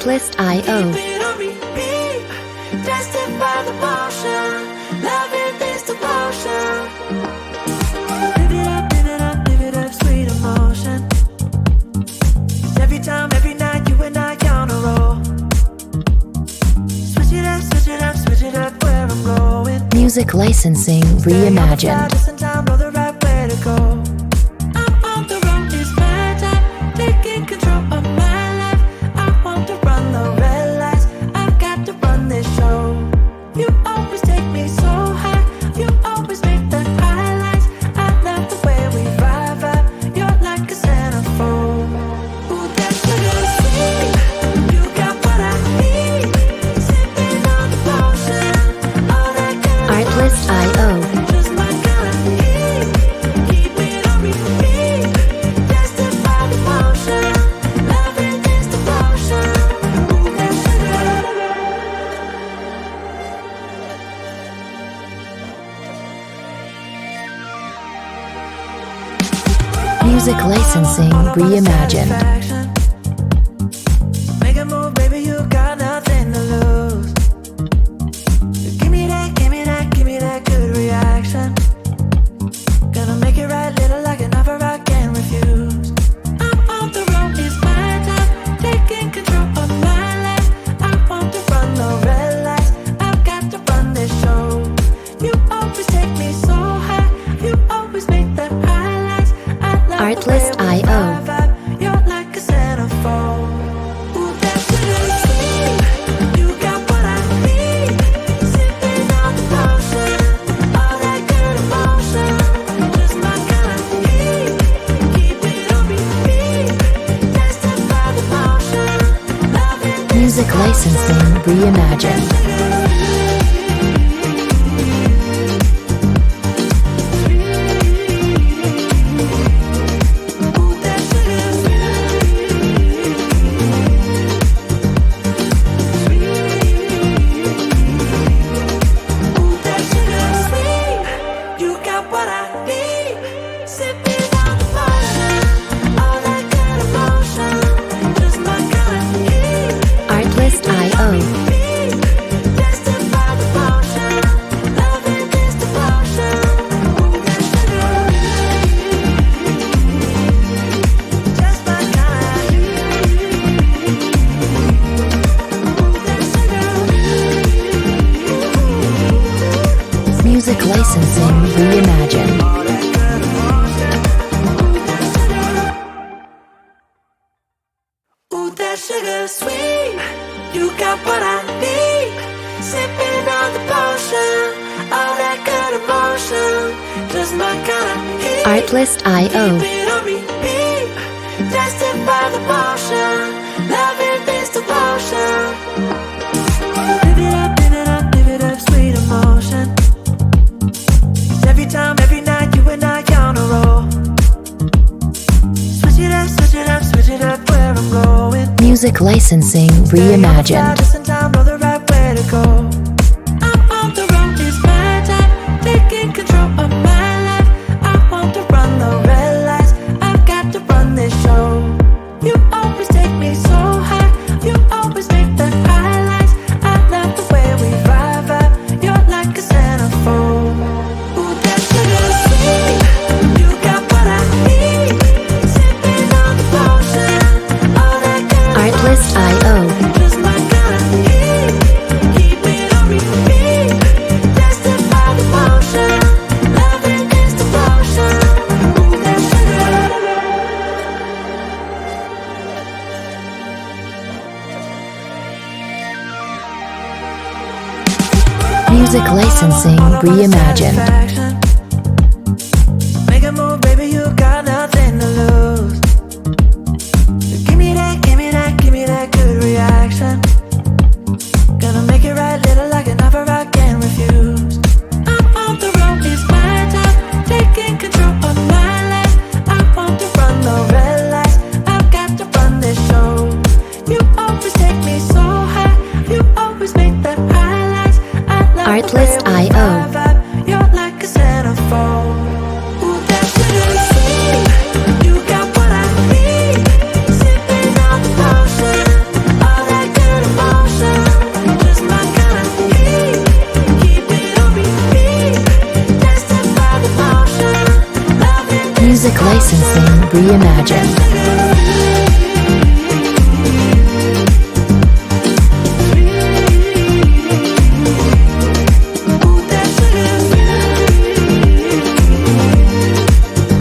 Artlist.io. Justify the motion, loving this devotion. Live it up, sweet emotion. Every time, every night, you and I on a roll. Switch it up, switch it up, switch it up where I'm going. Music licensing reimagined. Listen time, know the right way to go. I'm on the road, it's my time, taking control of my life. I want to run the red lights, I've got to run this show. You always take me so high, you always make the highlights. I love the way we vibe, you're like a centerfold. Ooh, that sugar sweet, you got what I need. Sipping on the potion, all that good Artlist.io. just my kind of heat. Keep it on repeat, justify the motion, loving this devotion. Ooh, that sugar. Music licensing reimagined. Make a move, baby, you got nothing to lose. Give me that, give me that, give me that good reaction. Gonna make it right, little like an offer I can't refuse. I'm on the road, it's my time, taking control of my life. I want to run the red lights, I've got to run this show. You always take me so high, you always make the highlights. I love Artlist.io. you're like a centerfold. Ooh, that sugar sweet, you got what I need. Sipping on the potion, all that good emotion, just my kind of heat. Keep it on repeat, justify the motion, loving this Music licensing reimagined. Ooh, that sugar Ooh, that sugar sweet, you got what I need. Sipping on the potion, all that good emotion, just my kind of heat. Artlist.io. Justify the motion, loving this devotion. Ooh, that sugar, just my kind of heat. Ooh, that sugar. Music licensing reimagined. All that good emotion. Ooh, that sugar sweet, you got what I need. Sipping on the potion, all that good emotion, just my kind of heat. Artlist.io. Keep it on repeat, justify the motion, loving this devotion. Live it up, sweet emotion. Every time, every night, you and I on a roll. Switch it up, switch it up, switch it up where I'm going. Music licensing reimagined. Listen time, know the right way to go. I'm on the road, it's my time, taking control of my life. I want to run the red lights, I've got to run this show. You always take me so high, you always make the highlights. I love the way we vibe, you're like a centerfold. Ooh, that sugar sweet, you got what I need. Sipping on the potion, all that good Artlist.io. just my kind of heat. Keep it on repeat, justify the motion, loving this devotion. Ooh, that sugar. Music licensing reimagined. Make a move, baby, you got nothing to lose. Give me that, give me that, give me that good reaction. Gonna make it right, little like an offer I can't refuse. I'm on the road, it's my time, taking control of my life. I want to run the red lights, I've got to run this show. You always take me so high, you always make the highlights. I love the way we Artlist.io. vibe, you're like a Music licensing reimagined.